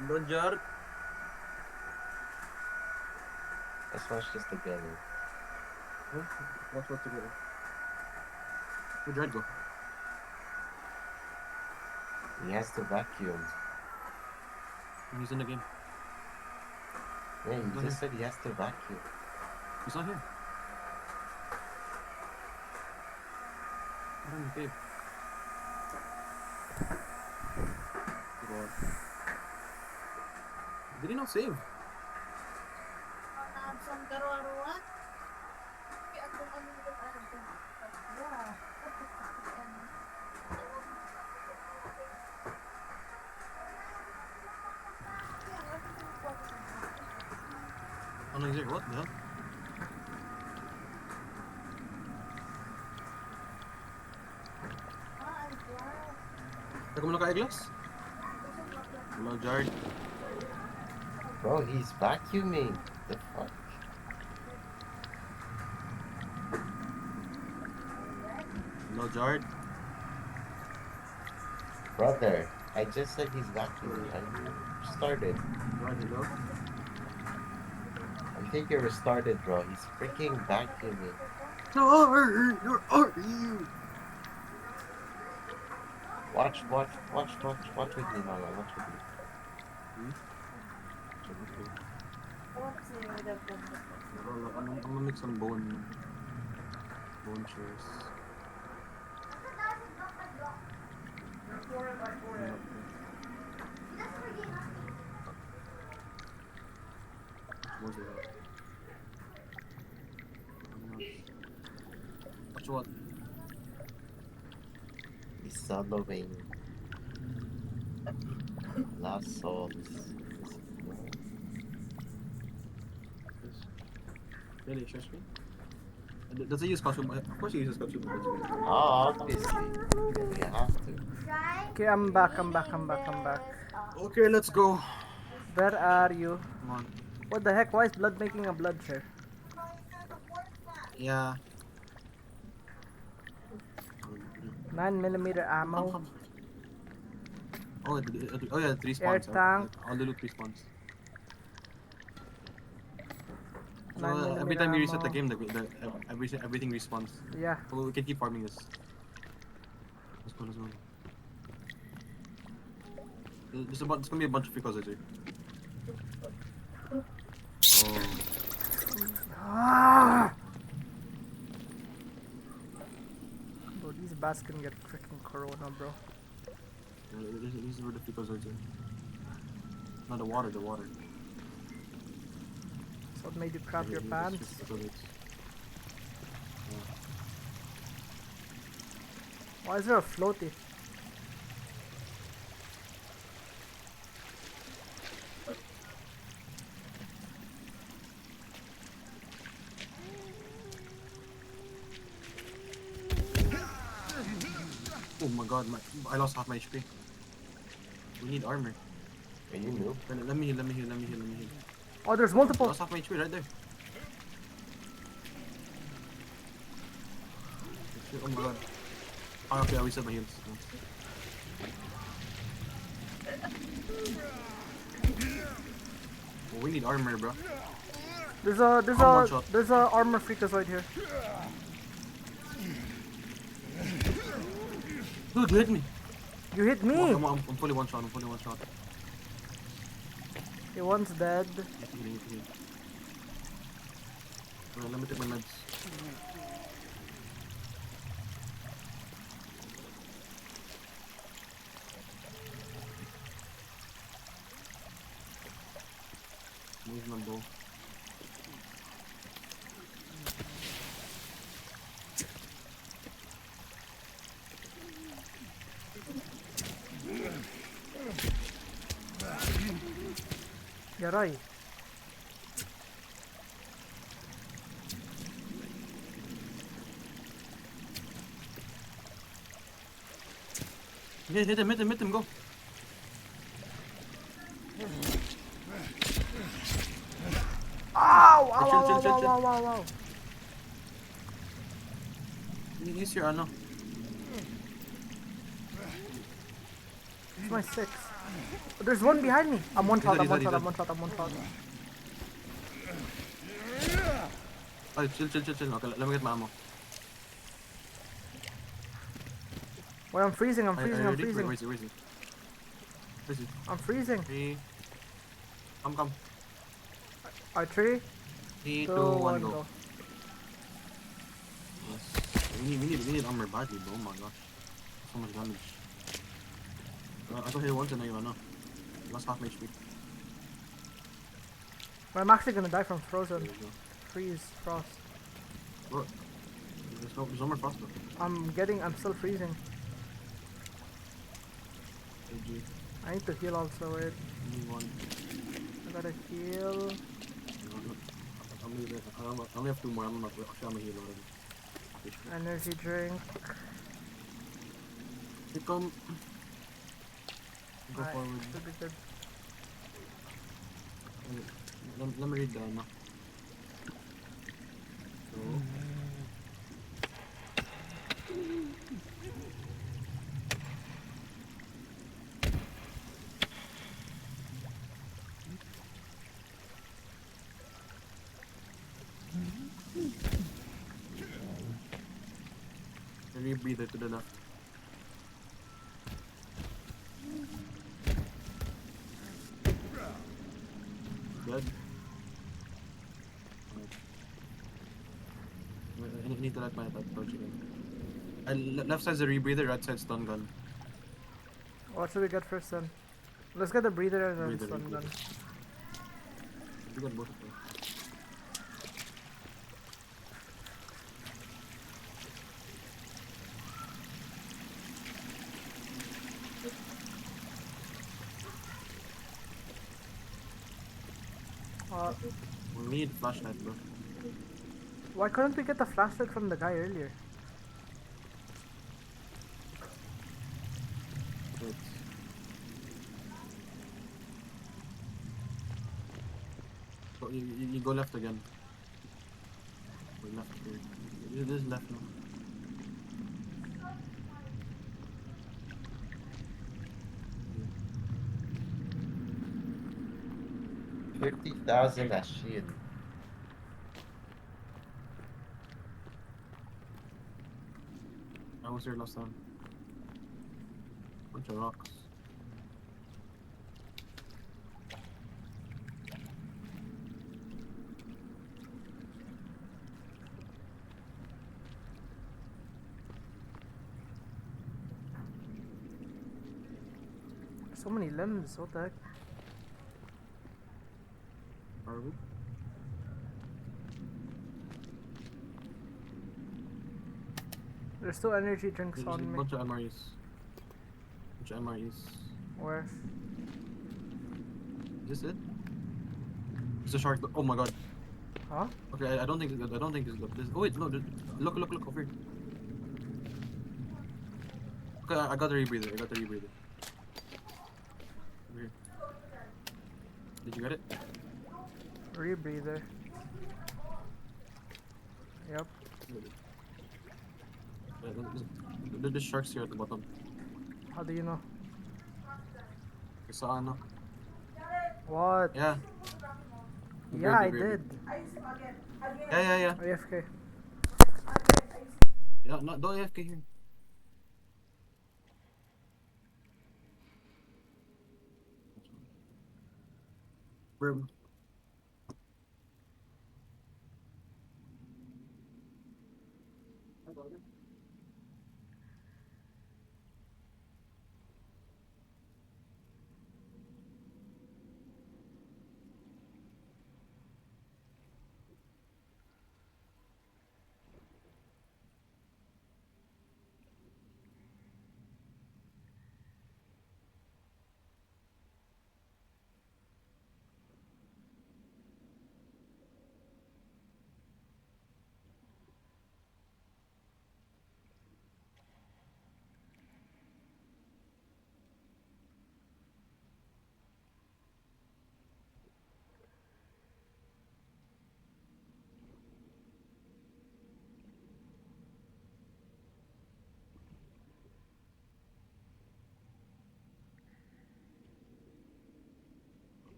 Roger. Let's watch this together. Huh? Watch what together. Where'd Red go? He has to vacuum. He's in the game. Yeah, you Go just ahead. said he has to vacuum. He's not here. We're in the cave. God. Did he not save? Oh no, he's here. What the hell? Teka mo lang ka glass? Hello, Jared. Bro, he's vacuuming. The fuck? Hello, Jared. Brother, I just said he's vacuuming. I started. Jared, hello. I think you're restarted, bro. He's freaking vacuuming. Jared, where are you? Watch with me, Mama. Watch with me. Okay. I'm gonna make some bone chairs. What's that? Watch what? He's soloing. Lost souls. Really, share screen? Does it use costume? Of course, it uses costume. Oh, obviously. You have to. Okay, I'm back. Okay, let's go. Where are you? Come on. What the heck? Why is blood making a blood share? Yeah. 9mm Come, ammo. come. Oh, yeah, 3 Air spawns. tank. All the loot respawns. So 9mm every time you reset the ammo. game, everything respawns. Yeah. So we can keep farming this. Let's go, let's go. There's gonna be a bunch of because here. Oh, Ah! Bro, these bats can get freaking corona, bro. this is where the because are. No, the water. So it made you crap your pants. Why is there a floaty? Oh my god, I lost half my HP. We need armor. Are you new? Let me heal. Oh, there's I multiple. lost half my HP right there. Oh my god. Oh, okay, I reset my heals. Oh, we need armor, bro. There's I'm one shot. a armor freakazoid here. Dude, you hit me. You hit me. I'm fully one shot. Okay, one's dead. Healing. Let me take my meds. Move my bow. Yaray. Hit him, go. Ow! Ow! Chill. Ow! Use your ano. It's my 6. There's one behind me. I'm one shot, He's I'm dead, one he's shot, dead. I'm one shot, I'm one shot. Oh, chill. Okay, let me get my ammo. Wait, I'm freezing, I'm Are you freezing, I'm ready? freezing. Where is he? Where is he? I'm freezing. 3. Come. Alright, 3, 3, 2, 2, 1, 1, go. go. Yes. We need armor badly, bro. Oh my gosh. So much damage. I got hit once and now you know. Lost half my HP. Wait, I'm actually gonna die from There frozen. you go. Freeze, frost. Bro, there's no more frost though. I'm still freezing. AG. I need to heal also, wait. Only one. I gotta heal. I only have 2 more. I'm not actually I'm a heal already. Energy drink. Here come. Go Alright, forward. should be good. Let me read down now. So. Rebreather to the left. Dead. I need to light my torch again. Left side's a rebreather, right side's stun gun. What should we get first then? Let's get the breather and then Breather, stun gun. We got both of them. We need flashlight, bro. Why couldn't we get the flashlight from the guy earlier? Wait. Go, you go left again. Go left here. This is left now. Yeah. 50,000 as shield. I was here last time. Bunch of rocks. So many limbs, what the heck? Are we? There's still energy drinks There's a on me. bunch of MREs. Where? Is this it? It's a shark. Oh my god. Huh? Okay, I don't think it's good. I don't think it's good. Oh wait, no. Look over here. Okay, I got the rebreather. Over here. Did you get it? Rebreather. Yep. There's sharks here at the bottom. How do you know? I saw no. What? Yeah. Yeah, I Grab it. did. Yeah. AFK. Yeah, no, don't AFK here. Bro.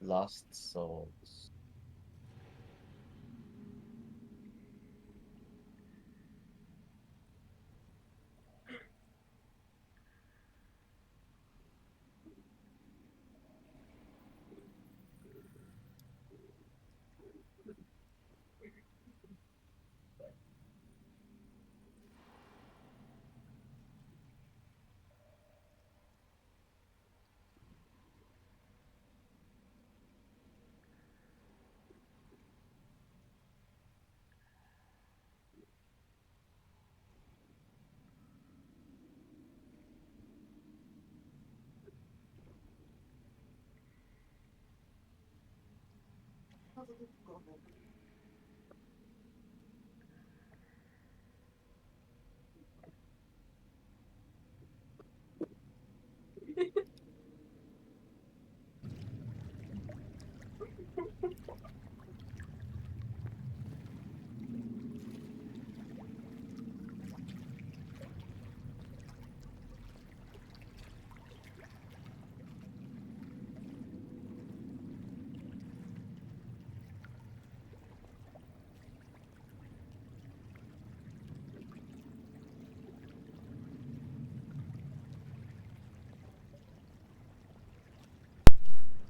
Lost souls.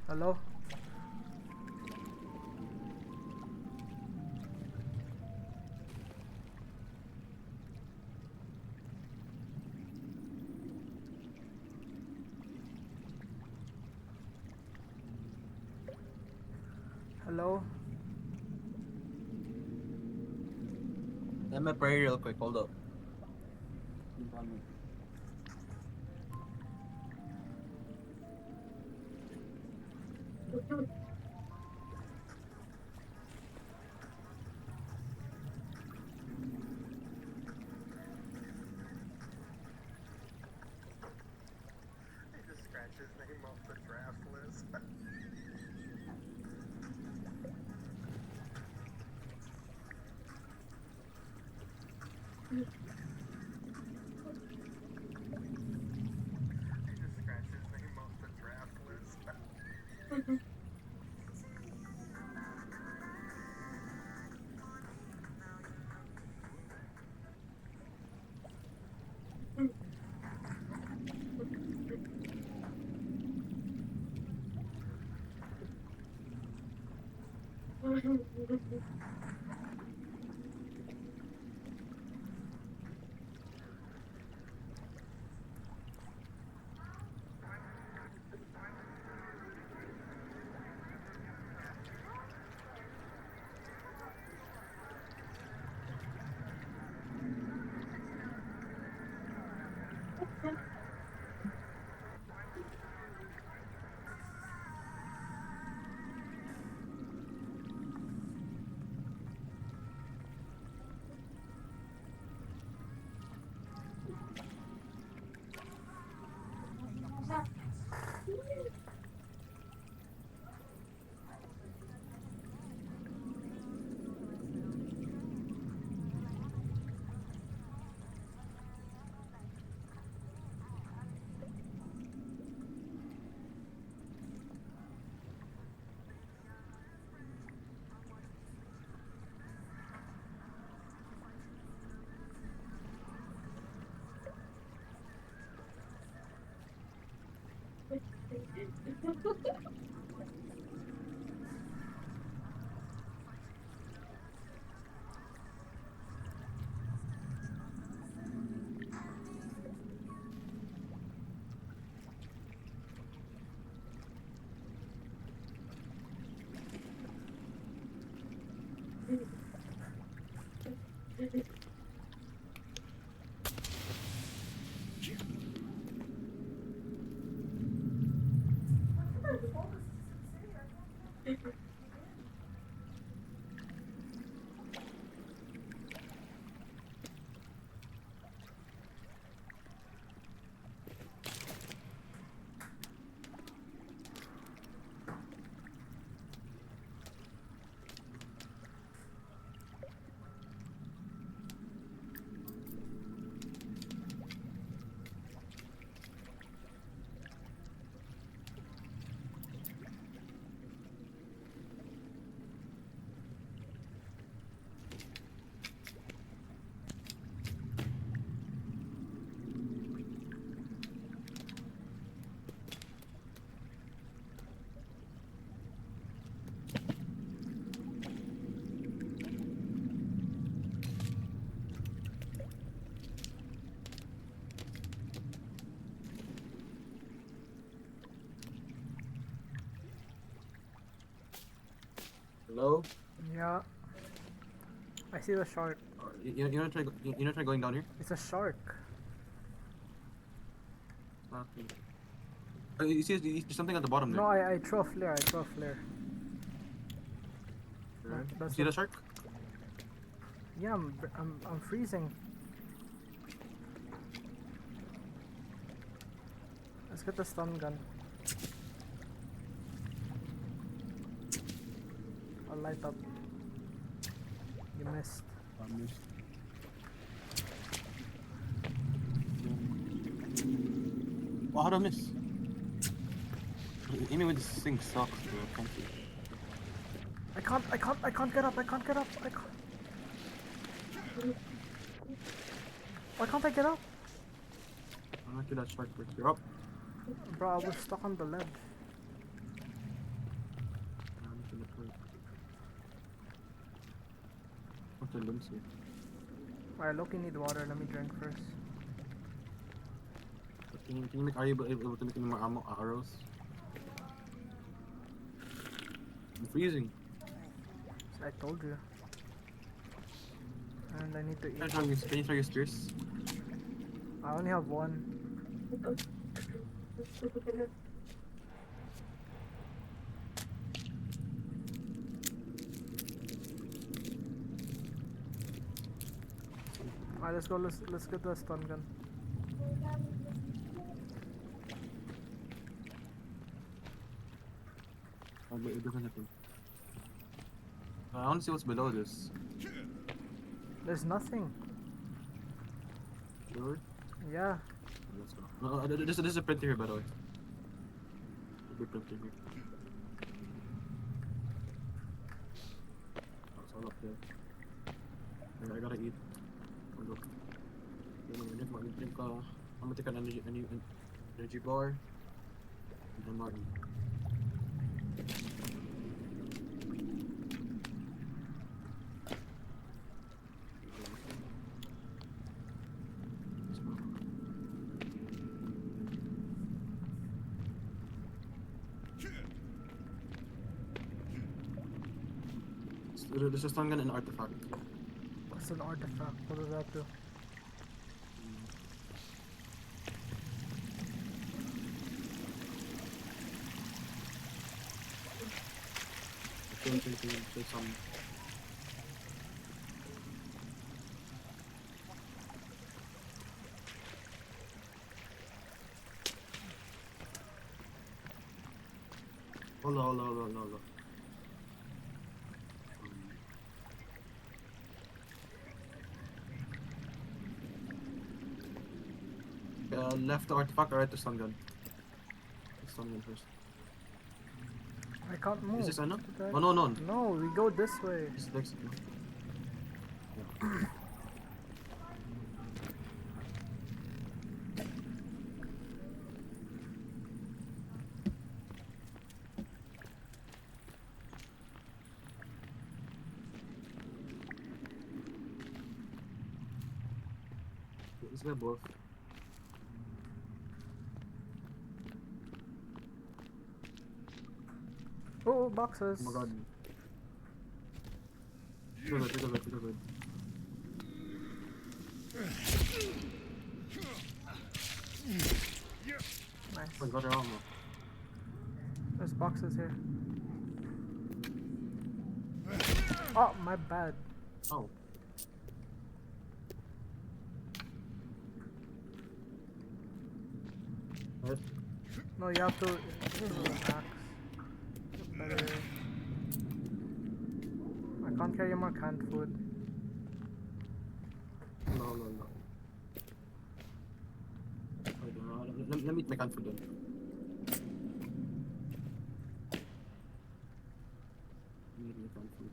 Hello? Hello? Let me pray real quick. Hold up. He just scratched his name off the draft list. He just scratched his name off the draft list. Hello? Yeah. I see the shark. You wanna try going down here? It's a shark. Nothing. You see there's something at the bottom there. No, I throw a flare. I throw a flare. Right. that's See a- the shark? Yeah, I'm freezing. Let's get the stun gun. I'll light up. You missed. Oh, how do I miss? Aiming with this thing sucks, bro. Can't see. I can't get up. I can't get up. Why can't I get up? I'm not that shark, but you're up. Bro, I was stuck on the ledge. I'm gonna try. What's the limbs here? Alright, Loki need water. Let me drink first. Are you able to make any more ammo, arrows? I'm freezing. So I told you. And I need to eat. Can you try your spears? I only have one. Alright, let's go. Let's get the stun gun. Oh, but it doesn't happen. I want to see what's below this. There's nothing. Sure? Yeah. Let's go. No, there's a printer here, by the way. A big printer here. Oh, it's all up there. Yeah, I gotta eat. I'll go. I'm gonna take an energy bar. And then Martin. There's a stun gun and an artifact. What's an artifact? What does that do? There's some. Hold on. Left the artifact or right the stun gun? The stun gun first. I can't move. Is this enough? What the Oh no. heck? No, we go this way. This is exit. No? Let's get both. Oh, boxes. Oh my god. You're good. Nice. Oh, got your armor. There's boxes here. Oh, my bad. Oh. Right. No, you have to. Axe. Better. I can't carry more canned food. No. Wait, let me eat my canned food then.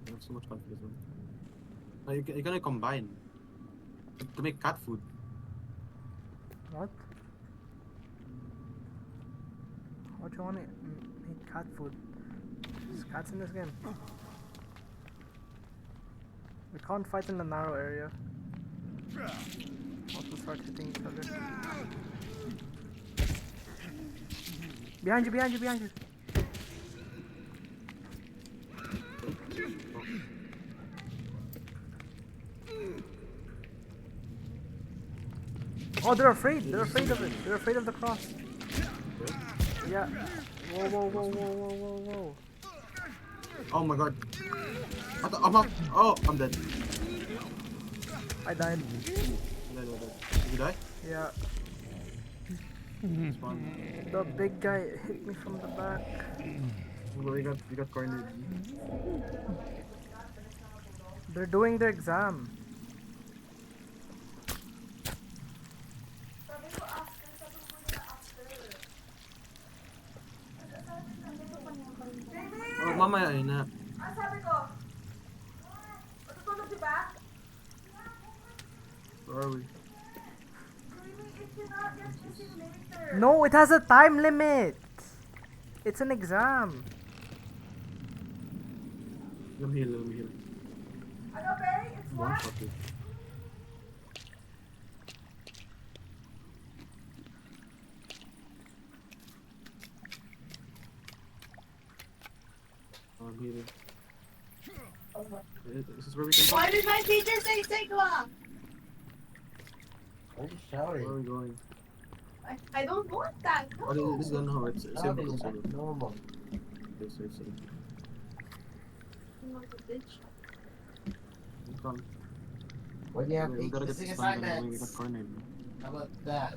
I have so much canned food as well. You're gonna combine to make cat food. What? What you want to eat cat food? There's cats in this game. We can't fight in the narrow area. Also start hitting each other. Behind you! Oh, they're afraid. They're afraid of it. They're afraid of the cross. Yeah. Whoa, whoa, whoa, whoa, whoa, whoa, whoa. Oh my god. I'm not. Oh, I'm dead. I died. I'm dead, I'm dead. Did you die? Yeah. Spawn. The big guy hit me from the back. Well, you got cornered. They're doing their exam. Oh, mamaya ay na. Ang sabi ko, matutulog di ba? Where are we? Screaming, it cannot get missing later. No, it has a time limit. It's an exam. Let me heal. Ano, Bay? It's One what? shot it. I'm healing. This is where we can go. Why did my teacher say Sigma? Why are you Where shouting? are we going? I don't want that. Oh, this is gonna hurt. Save Shouting it. is Save it. normal. Save. No. Come. Why do you have We gotta get 86 this done. We got assignments? cornered. How about that?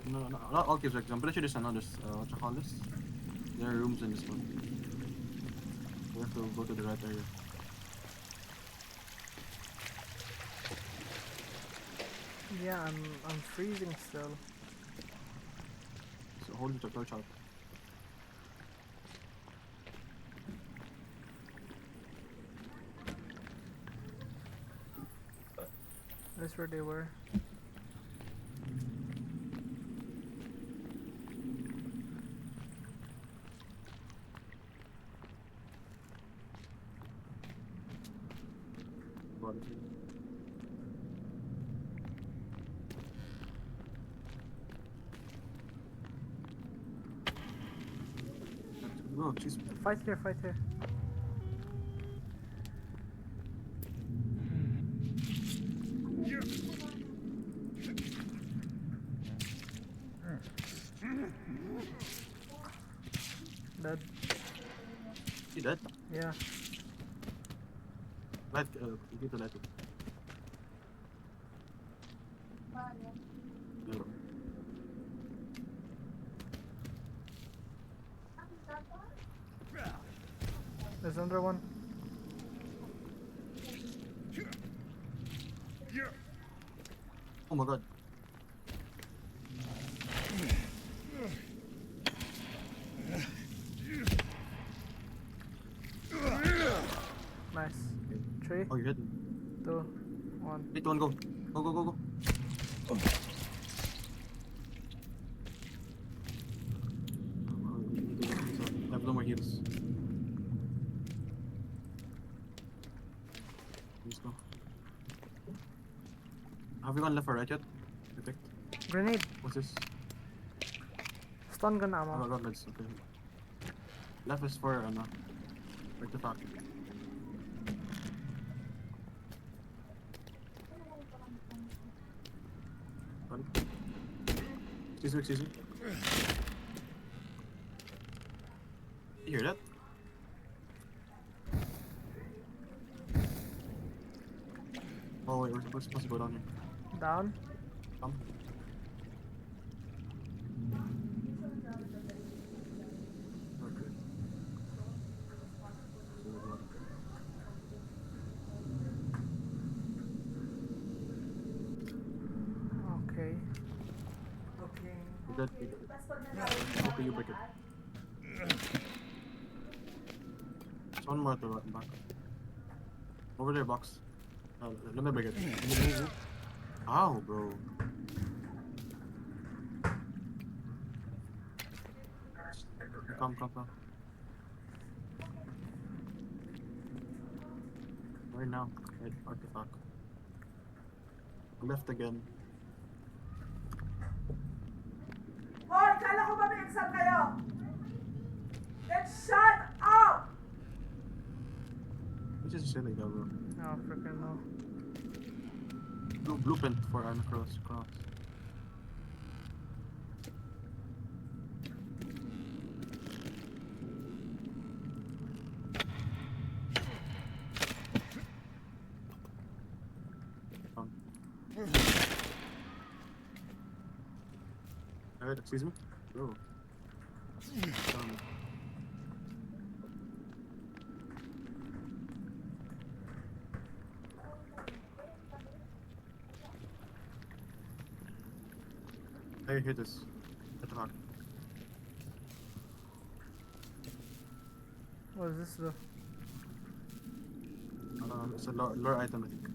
No, not all caves are exam. I'm pretty sure there's another, what you call this? There are rooms in this one. We have to go to the right area. Yeah, I'm freezing still. So hold the torch out. That's where they were. Body. No, jeez. Fight here, fight here. Dead. You dead? Yeah. Light, you need to light it. Yellow. There's another one. Oh my god. Nice. 3, Oh, you're hidden. 2, 1. 3, 2, 1, go. Go. I have no more heals. Let's go. Have you gone left or right yet? Detect. Grenade. What's this? Stun gun Oh my ammo. god, let's okay. Left is for artifact. Sorry. Excuse me. You hear that? Oh wait, we're supposed to go down here. Down. Come. Okay. Okay. You got it. Okay, you break it. There's one more at the back. Over there, box. Let me break it. Ow, bro. Come. Right now. Right, artifact. Left again. Hoy, kala ko ba may exam kayo? Shut up! Which is silly though, bro. Oh, freaking no. Blueprint for an cross. Alright, excuse me? Bro. Hey, hit this. Hit the rock. What is this though? It's a lure item, I think.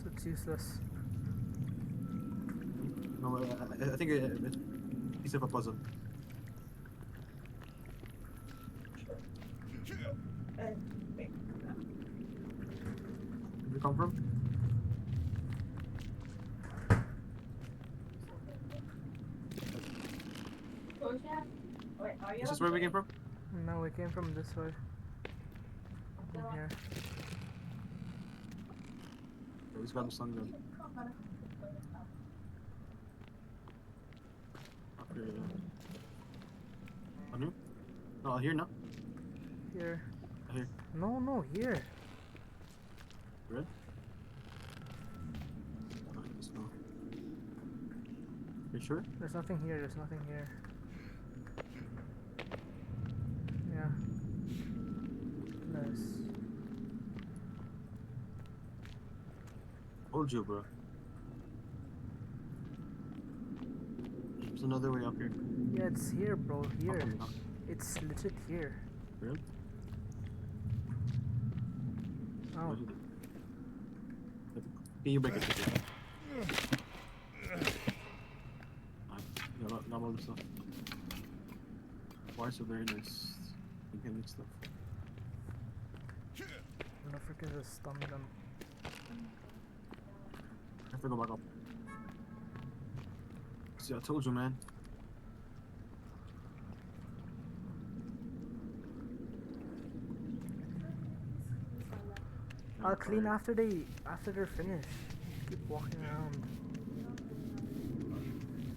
So it's useless. No, I think it's a piece of a puzzle. Where did you come from? Wait, are you This is where we came from? No, we came from this way. From here. Yeah, he's got the sun gun. Okay. Anu? No, here now. Here. Here. No, here. Red? Let's go. You sure? There's nothing here, there's nothing here. Yeah. Nice. Told you, bro. There's another way up here. Yeah, it's here, bro. Here. Up and up. It's legit here. Really? Oh. What is it? Can you break it? Yeah, not all the stuff. Why so very nice? You can make stuff. I'm gonna freaking just stun them. I have to go back up. See, I told you, man. I'll clean after they're finished. Keep walking around.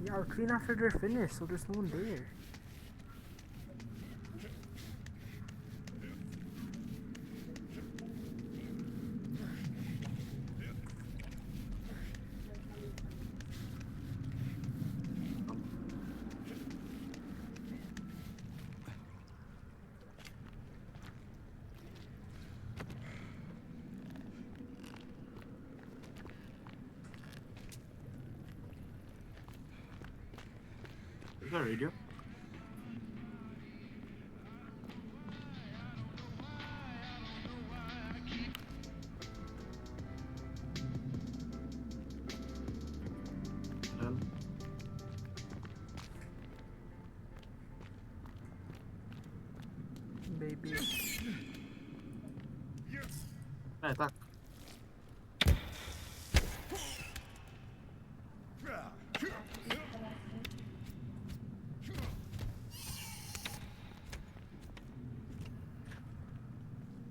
Yeah, I'll clean after they're finished, so there's no one there. Is that a radio? Hell. Baby. Hey, attack.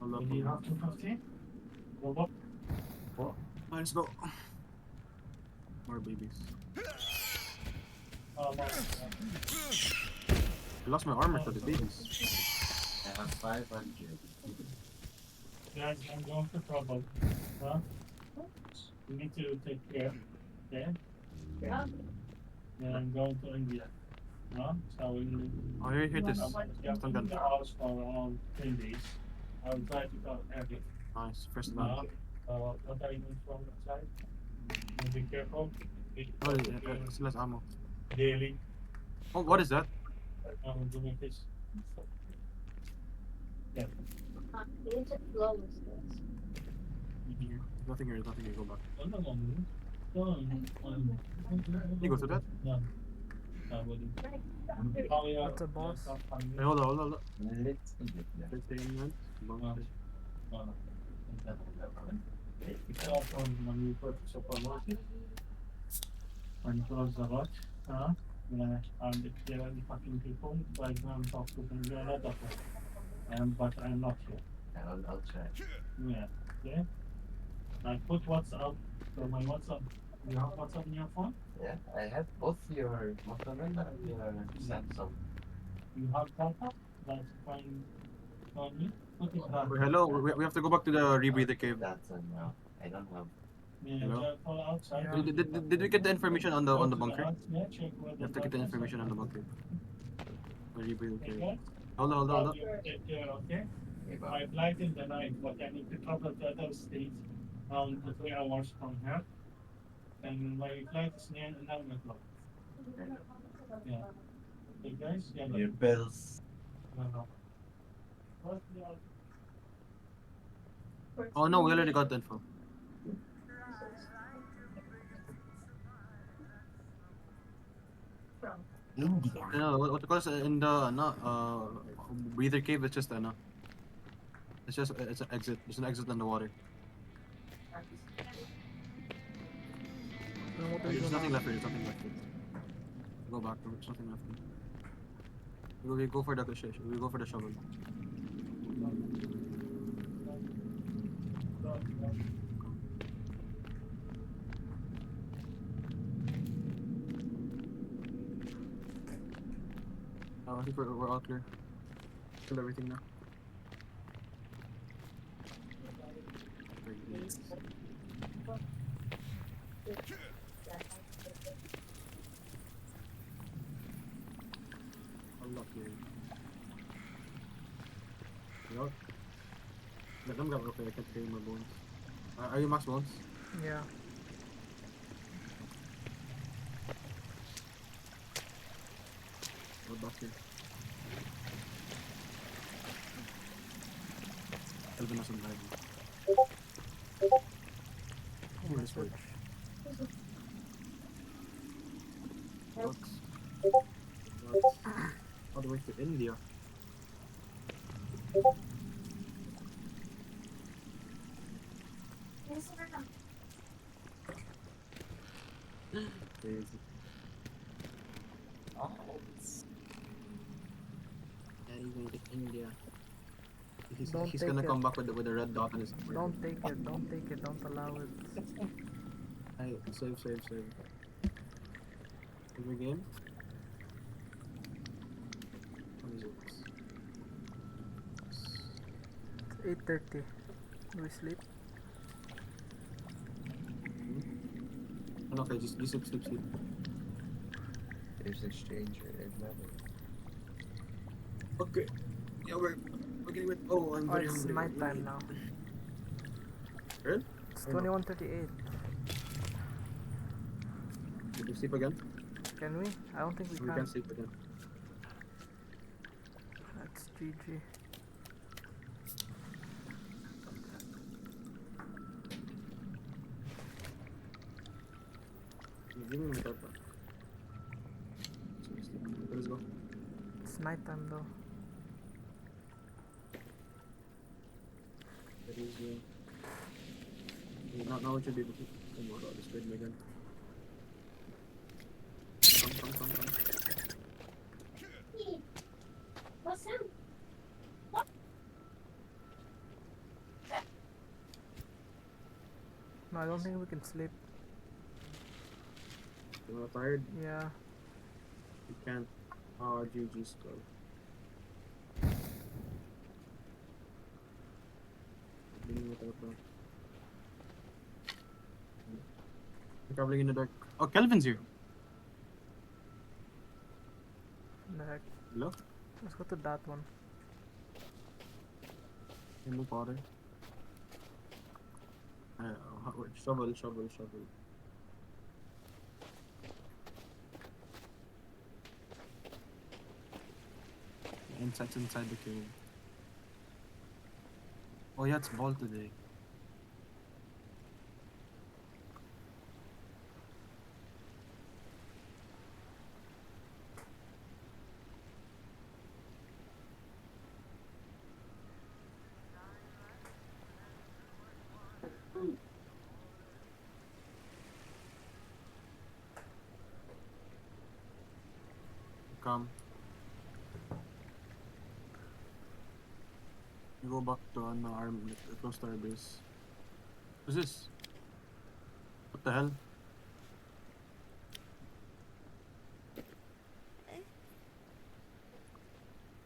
Hold up. Hindi na 250? Robot? What? Alright, let's go. More babies. Oh, no. I lost my armor for the babies. I have 500. Guys, I'm going to trouble. Huh? You need to take care. Okay? Yeah. Then I'm going to India. Huh? So we Oh, here, hit this. I'm Stun in gun. the house for around 10 days. I will try to go every. Nice, first Huh? gun. What are you doing from outside? Be careful. Be Oh, it's less ammo. daily. Oh, what is that? I'm doing this. Yeah. Ancient glow is this. Nothing here, nothing here, go back. Ano mo? You go to that? No. What's a boss? Hey, hold on. 15 minutes. Ito from when you put sa pamati. When you close the watch, huh? Yeah, if there are any fucking people, I can talk to them. There are a lot of them. But I'm not here. I'll check. Yeah. Okay. I put WhatsApp. So my WhatsApp. You have WhatsApp in your phone? Yeah, I have both your Motorola and your Samsung. You have data? That's fine on me. Put it back. Hello, we have to go back to the rebreather cave. That's no. I don't have. Yeah, Hello? just fall outside. Yeah. Did we get the information on the Go to bunker? Yeah, check where You have to get the buttons are. information on the bunker. The rebreather cave. Okay. Hold on. Take care, okay? Okay, but I flight in the night, but I need to travel to other states the 3 hours from here. And my flight is near 11 o'clock. Yeah. Okay, guys? Yeah, your bills. no. Oh no, we already got the info. India. No, what it calls in the no breather cave? It's just no. It's an exit. There's an exit in the water. Then what are you There's doing nothing now? left here. There's nothing left here. Go back. There's nothing left here. We go for the we go for the shovel. I think we're all clear. Kill everything now. Unlock here. Yup. Let them go. Okay, I can't carry my bones. Are you max bones? Yeah. We're back here. Elvin doesn't drive. Oh, my This way. switch. Bucks. All the way to India. Crazy. Oh, Daddy going to India. Don't He's take gonna it. come back with a red dot on his. Don't take it, don't take it, don't allow it. Hey, save. Save your game. What is it? It's 8:30. Do we sleep? Oh, okay, just sleep. there's a stranger in level. Okay. Yeah, we're getting with. Oh, I'm Oh, very it's hungry. nighttime now. Good? It's Or not? 21:38. Did you sleep again? Can we? I don't think we We can. can't sleep again. That's GG. Give me my top. Let's go. It's nighttime though. That is now what should be able to. Oh my god, this played me again. Come. What's that? No, I don't think we can sleep. You're not tired? Yeah. You can't. Oh, GG's go. Give me my top. You're traveling in the dark. Oh, Kelvin's here. The heck? Hello? Let's go to that one. Hello, Potter. Shovel. Inside the cave. Oh yeah, it's ball today. come. You go back to close to our base. What's this? What the hell?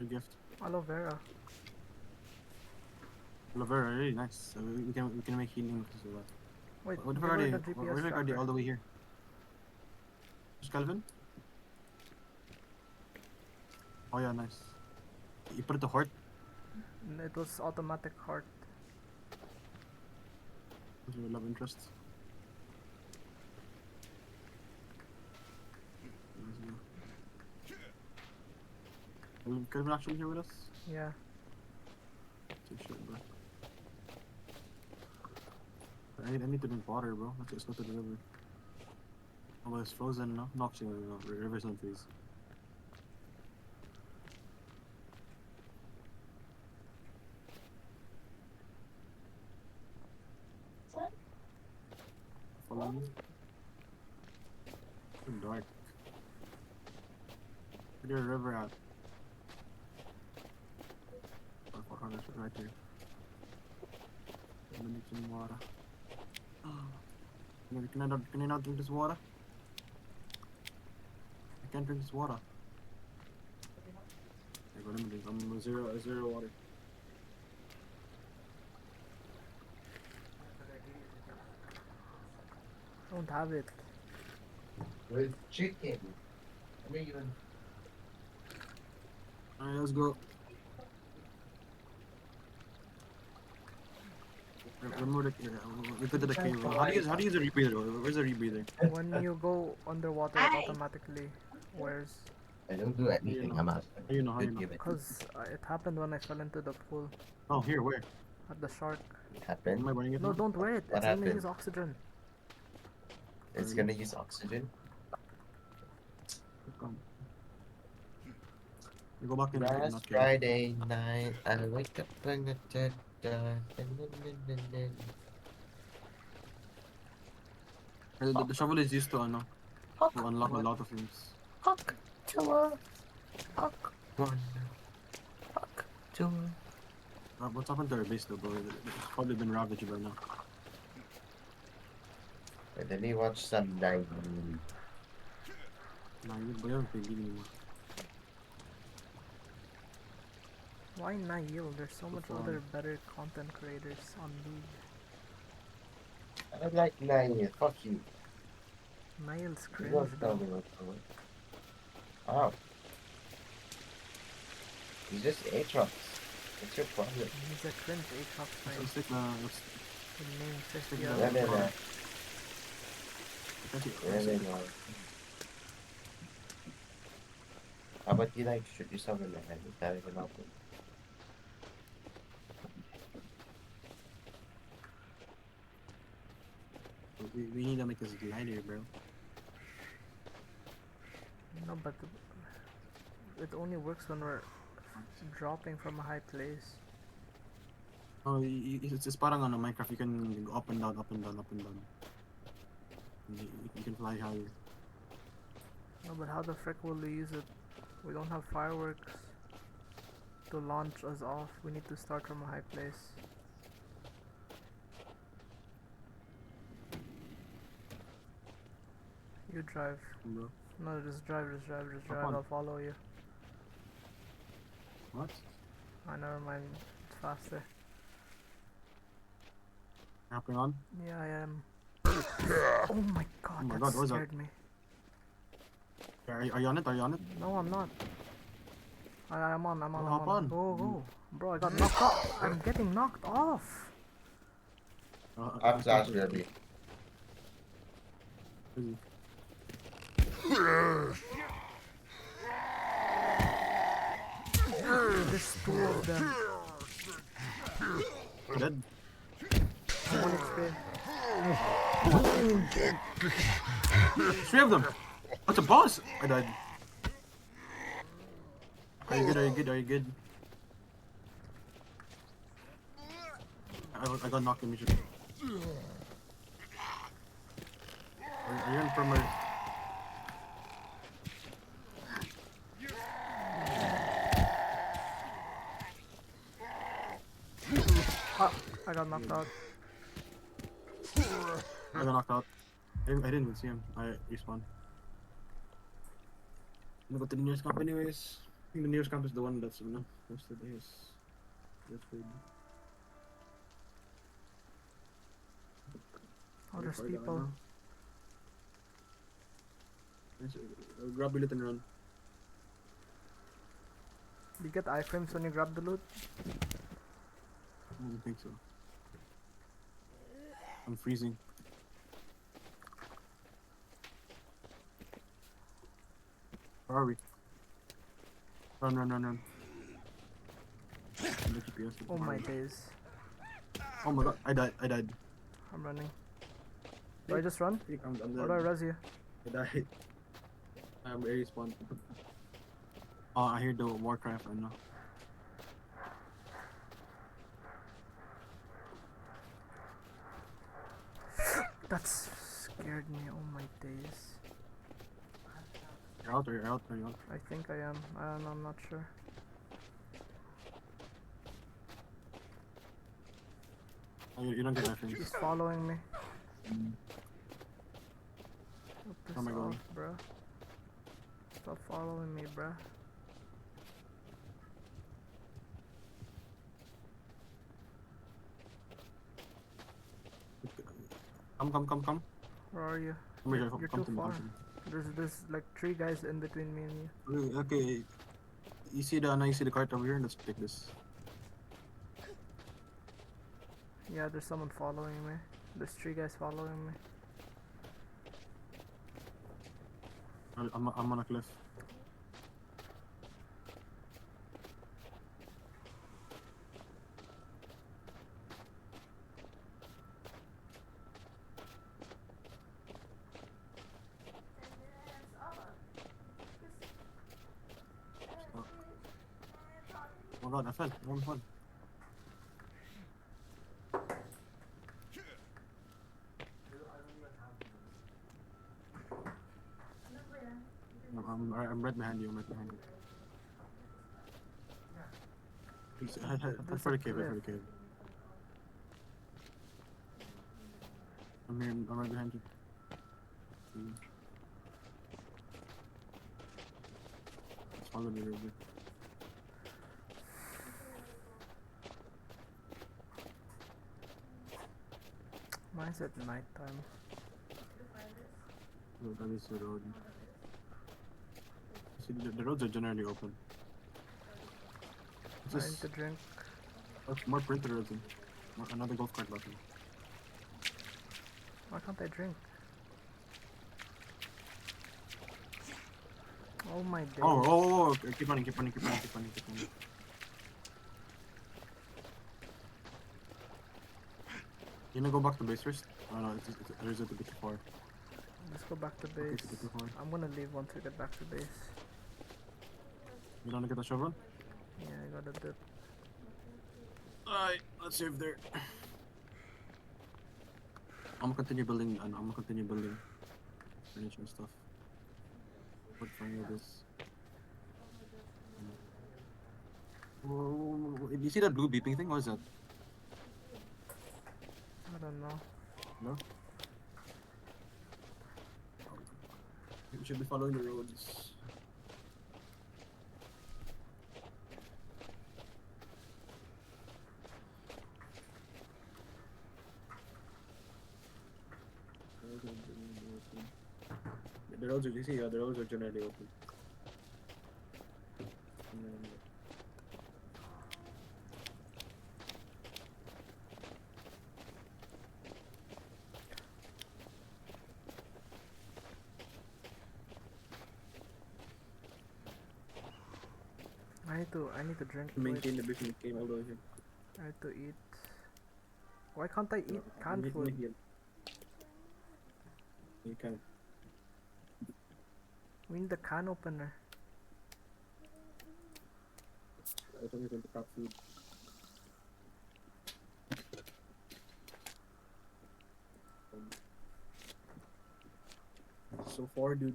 Your gift. Aloe vera. Aloe vera, really nice. We can make healing because of that. Wait, What if give I her already? the What GPS if I already tracker. all the way here? Just Calvin? Oh yeah, nice. You put it to heart. It was automatic heart. What's your love interest? Calvin actually here with us? Yeah. Take shit, bro. I need to drink water, bro. Let's go to the river. Oh, but it's frozen, no? No, actually, no. River's don't freeze. Follow me. Too dark. Where's the river at? Oh, that's right here. I'm gonna need some water. Can I not drink this water? I can't drink this water. Okay, let me drink. I'm zero water. Don't have it. With chicken. I mean, Alright, let's go. Remember we go to the cave. How do you use a rebreather? Where's the rebreather? When you go underwater, it automatically wears. I don't do anything. I'm out. How you know? How you know? Give it. Because it happened when I fell into the pool Oh, here, where? at the shark. It Am happened. I burning it? No, now? don't wear it. What It's gonna happened? use oxygen. It's gonna use oxygen. Come. You go back in. Last Friday night, I wake up and The shovel is used to unlock a lot of things. What's happened to our base though, bro? It's probably been ravaged by now. And then he watched some night. Nah, you haven't played League anymore. Why Nihil? There's so much fun. other better content creators on League. I like Nine. Fuck you. Nihil's You cringe don't tell though. me what's going on. Oh. He's just Aatrox. What's your problem? He's a cringe Aatrox fan. Let's take let's The name says take the the- other. Yeah, yeah, yeah. Really no. How about you like shoot yourself in the head? Is that even helpful? we need to make this lighter, bro. No, but it only works when we're dropping from a high place. Oh, it's parang on Minecraft. You can go up and down, up and down, up and down. You can fly higher. No, but how the frick will we use it? We don't have fireworks to launch us off. We need to start from a high place. You drive. Bro. No, just drive, just drive, just drive. on. I'll follow you. What? I never mind. It's faster. Hopping on? Yeah, I am. Oh my god, Oh my that God, what was that? scared me. Are you on it? Are you on it? No, I'm not. I'm on. Oh, hop on. Go, go. Bro, I got knocked off. I'm getting knocked off. I'm Josh Ruby. Busy. There's two of them. Dead. One HP. Three of them! What's a boss? I died. Are you good? Are you good? Are you good? I got knocked immediately. Are you in from where? Ah, I got knocked out. I got knocked out. I didn't even see him. I respawned. I'm gonna go to the nearest camp anyways. I think the nearest camp is the one that's close to this. That's good. Oh, there's Far down people. now. Nice, grab your loot and run. You get iframes when you grab the loot? I don't think so. I'm freezing. Where are we? Run, run, run, run. And the GPS is Oh my far. days. Oh my god, I died. I'm running. Do I just run? I'm Or do I dead. res you? I died. I'm very spawned. Oh, I hear the Warcraft, I know. That's scared me. Oh my days. You're out or you're out or you're out. I think I am. I don't know, I'm not sure. Oh, you don't get my friends. He's following me. Piss Oh my God. off, bruh. Stop following me, bruh. Come. Where are you? Come here, You're come too to me, far. come There's like 3 guys in between me and you. to me. Okay. You see the cart over here? Let's take this. Yeah, there's someone following me. There's 3 guys following me. I'm on a cliff. Oh my god, I fell. I fell. I'm right behind you. I'm right behind you. Head for the cave. Head for the cave. I'm here. I'm right behind you. Just follow me real quick. Why is it nighttime? Oh, that is the road. See, the roads are generally open. I It's need just to drink. more printer roads. Another golf cart button. Why can't I drink? Oh my days. Oh, okay. Keep running. You gonna go back to base first? Oh no, it's a bit too far. Let's go back to Okay, base. it's a bit too far. I'm gonna leave once we get back to base. You wanna get a shovel? Yeah, I got a dip. Alright, let's save there. I'm gonna continue building furniture and stuff. What for any of this? Whoa, you see that blue beeping thing? What is that? I don't know. No? We should be following the roads. The roads are, you see, the roads are generally open. And then, I need to drink. to Wait, maintain the business game all the way here. I need to eat. Why can't I eat No, canned make- food? make it. You can. We need the can opener. I don't even crap food. So far, dude.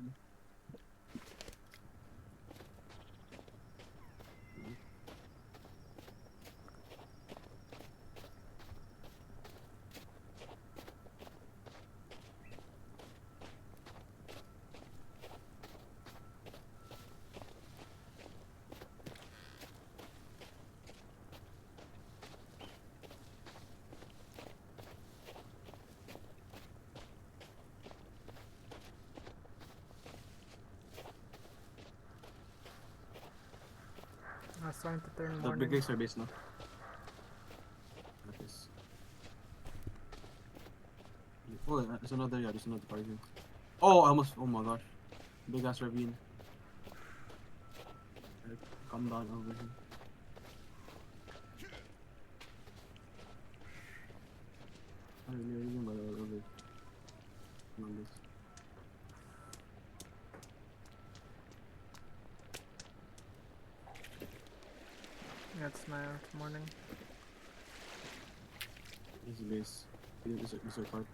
starting to turn The morning. big laser base now. That is. Oh, there's another, yeah, there's another target. Oh, I almost, oh my gosh. Big ass ravine. Alright, come down over here. I don't really remember over here. On this. Yeah, it's now, it's morning. This is base. This is a cart.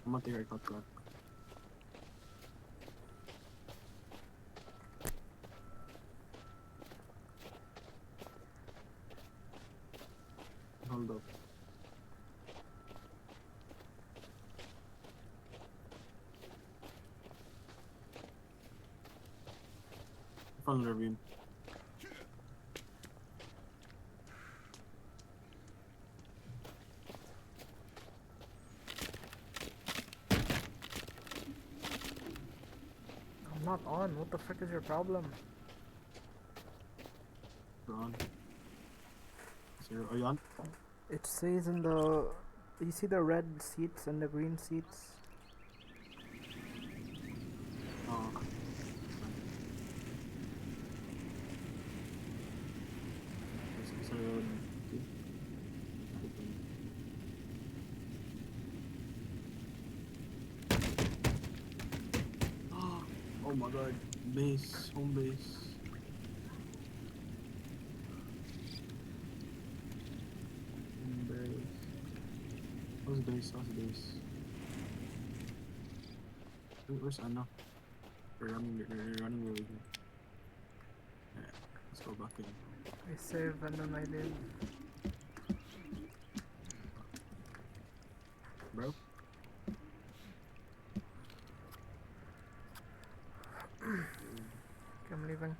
I'm gonna take our cart back. Hold up. Found the ravine. I'm not on. What the frick is your problem? We're on. So, are you on? It says in the. You see the red seats and the green seats? Oh. It's a road. Oh my god. Base. Home base. Home base. How's base? How's base? Where's Anna? We're running really good. Yeah, let's go back in. I save and then I leave. Bro? Okay, I'm leaving.